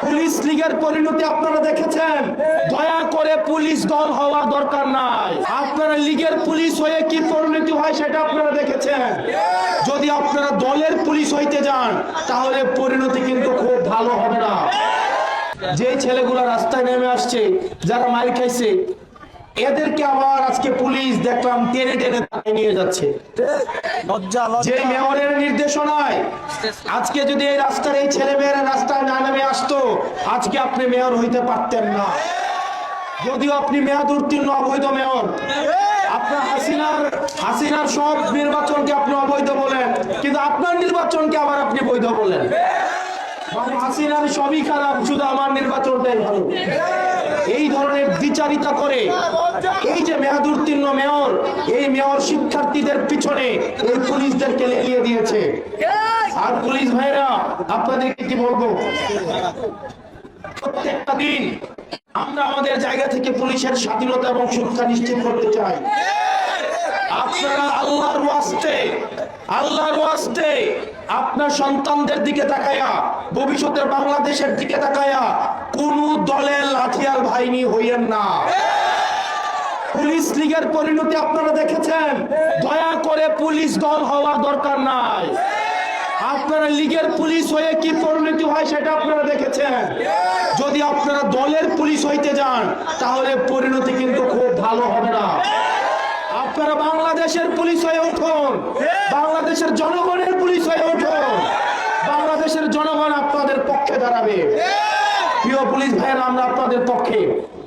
Police লীগের পরিণতি আপনারা দেখেছেন। দয়া করে পুলিশ দল হওয়া দরকার নাই। আপনারা লীগের পুলিশ হয়ে কি পরিণতি হয় সেটা আপনারা দেখেছেন। যদি আপনারা দলের পুলিশ হইতে যান তাহলে পরিণতি কিন্তু খুব ভালো হবে না। যে ছেলেগুলা রাস্তায় নেমে আসছে, যারা মার খাইছে, এদেরকে আবার আজকে পুলিশ দেখলাম টেনে টেনে নিয়ে যাচ্ছে। যে মেয়রের নির্দেশনায় আজকে যদি এই রাস্তার এই ছেলে মেয়েরা রাস্তায় না নেমে আসতো, আজকে আপনি মেয়র হইতে পারতেন না। যদিও আপনি মেয়াদ উত্তীর্ণ অবৈধ মেয়র, আপনার হাসিনার সব নির্বাচনকে আপনি অবৈধ বলেন, কিন্তু আপনার নির্বাচনকে আবার আপনি বৈধ বলেন। হাসিনার সবই খারাপ, শুধু আমার নির্বাচনটাই ভালো। এই ধরনের দ্বিচারিতা করে এই যে মেয়াদ উত্তীর্ণ মেয়র, এই মেয়র শিক্ষার্থীদের পিছনে এই পুলিশদেরকে লেলিয়ে দিয়েছে। আর পুলিশ ভাইরা আপনাদেরকে কি বলবো, প্রত্যেকটা দিন আমরা আমাদের জায়গা থেকে পুলিশের স্বাধীনতা এবং সুরক্ষা নিশ্চিত করতে চাই। আপনারা আল্লাহর ওয়াস্তে আপনার সন্তানদের দিকে তাকায়া, ভবিষ্যতের বাংলাদেশের দিকে তাকায়া কোন দলের লাঠিয়াল বাহিনী হইয়েন না। পুলিশ লীগের পরিণতি আপনারা দেখেছেন। দয়া করে পুলিশ দল হওয়া দরকার নাই। আপনারা লীগের পুলিশ হয়ে কি পরিণতি হয় সেটা আপনারা দেখেছেন। যদি আপনারা দলের পুলিশ হইতে যান তাহলে পরিণতি কিন্তু খুব ভালো হবে না। আপনারা বাংলাদেশের পুলিশ হয়ে উঠুন, বাংলাদেশের জনগণের পুলিশ হয়ে উঠুন। বাংলাদেশের জনগণ আপনাদের পক্ষে দাঁড়াবে। প্রিয় পুলিশ ভাইয়েরা, আমরা আপনাদের পক্ষে।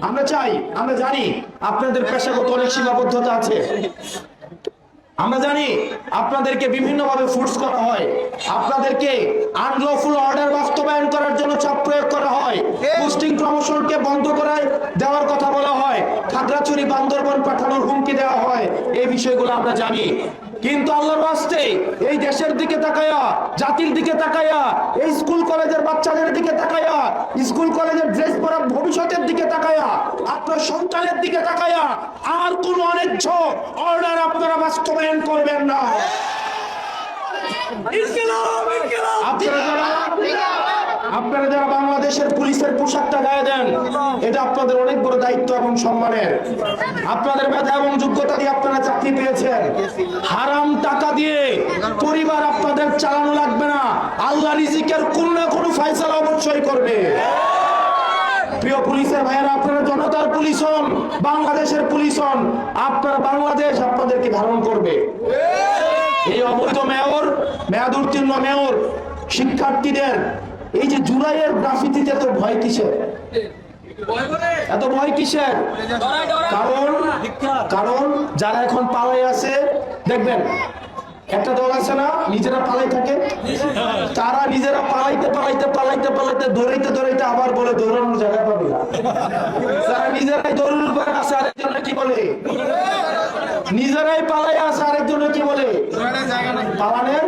আমরা চাই, আমরা জানি আপনাদের পেশাগত অনেক সীমাবদ্ধতা আছে। আমরা জানি আপনাদেরকে বিভিন্নভাবে ফোর্স করা হয়, আপনাদেরকে আনলফুল অর্ডার বাস্তবায়ন করার জন্য চাপ প্রয়োগ করা হয়, পোস্টিং প্রমোশনকে বন্ধ করে দেওয়ার কথা বলা হয়, খাগড়াছড়ি বান্দরবান পাঠানোর হুমকি দেওয়া হয়। এই বিষয়গুলো আমরা জানি, কিন্তু আল্লাহর রাস্তে এই দেশের দিকে তাকায়া, জাতির দিকে তাকায়া, এই স্কুল কলেজের বাচ্চাদের দিকে তাকায়া, স্কুল কলেজের ড্রেস পরা ভবিষ্যতের দিকে তাকায়া, আপনার সন্তানের দিকে তাকায়া আর কোন অন্যায্য অর্ডার আপনারা বাস্তবায়ন করবেন না। আপনারা যারা বাংলাদেশের পুলিশের পোশাকটা গায়ে দেন, এটা আপনাদের অনেক বড় দায়িত্ব এবং সম্মানের। আপনাদের মেধা এবং যোগ্যতা দিয়ে আপনারা চাকরি পেয়েছেন। হারাম টাকা দিয়ে পরিবার আপনাদের চালানো লাগবে না। আল্লাহ রিজিকের কোন না কোন ফয়সালা অবশ্যই করবে। প্রিয় পুলিশের ভাইয়েরা, আপনারা জনতার পুলিশ হন, বাংলাদেশের পুলিশ হন। আপনারা বাংলাদেশ আপনাদেরকে ধারণ করবে। এই অবৈধ মেয়র, মেয়াদ উত্তীর্ণ মেয়র শিক্ষার্থীদের এই যে জুলাইয়ের গ্রাফিতিতে এত ভয় কিসের? এত ভয় কিসের? কারণ যারা এখন পালাই আছে, দেখবেন একটা দল আছে না, নিজেরা পালাই থাকে, তারা নিজেরা পালাইতে দৌড়াইতে আবার বলে দৌড়ানোর জায়গা পাবে না। তারা নিজেরাই দৌড়ানোর পরে আছে, আরেকজনে কি বলে? নিজেরাই পালাই আছে, আরেকজনে কি বলে? পালানের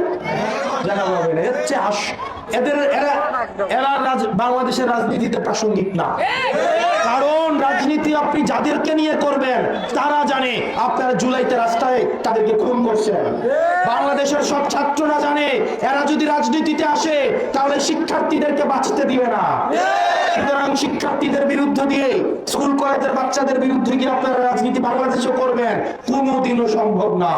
জায়গা পাবে না। এরা বাংলাদেশের রাজনীতিতে প্রাসঙ্গিক না। কারণ রাজনীতি আপনি যাদেরকে নিয়ে করবেন তারা জানে আপনারা জুলাইতে রাস্তায় তাদেরকে খুন করছেন। বাংলাদেশের সব ছাত্ররা জানে এরা যদি রাজনীতিতে আসে তাহলে শিক্ষার্থীদেরকে বাঁচতে দিবে না। সুতরাং শিক্ষার্থীদের বিরুদ্ধে দিয়ে, স্কুল কলেজের বাচ্চাদের বিরুদ্ধে গিয়ে আপনারা রাজনীতি বাংলাদেশে করবেন, কোনোদিনও সম্ভব না।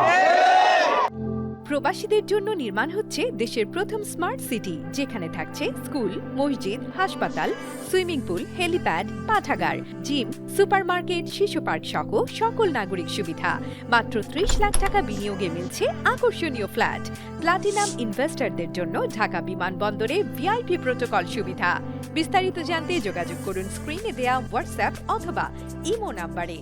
প্রবাসীদের জন্য নির্মাণ হচ্ছে দেশের প্রথম স্মার্ট সিটি, যেখানে থাকছে স্কুল, মসজিদ, হাসপাতাল, সুইমিং পুল, হেলিপ্যাড, পাঠাগার, জিম, সুপারমার্কেট, শিশু পার্ক সহ সকল নাগরিক সুবিধা। মাত্র 30 লাখ টাকা বিনিয়োগে মিলছে আকর্ষণীয় ফ্ল্যাট। প্লাটিনাম ইনভেস্টরদের জন্য ঢাকা বিমানবন্দরে ভিআইপি প্রোটোকল সুবিধা। বিস্তারিত জানতে যোগাযোগ করুন স্ক্রিনে দেয়া হোয়াটসঅ্যাপ অথবা ইমো নাম্বারে।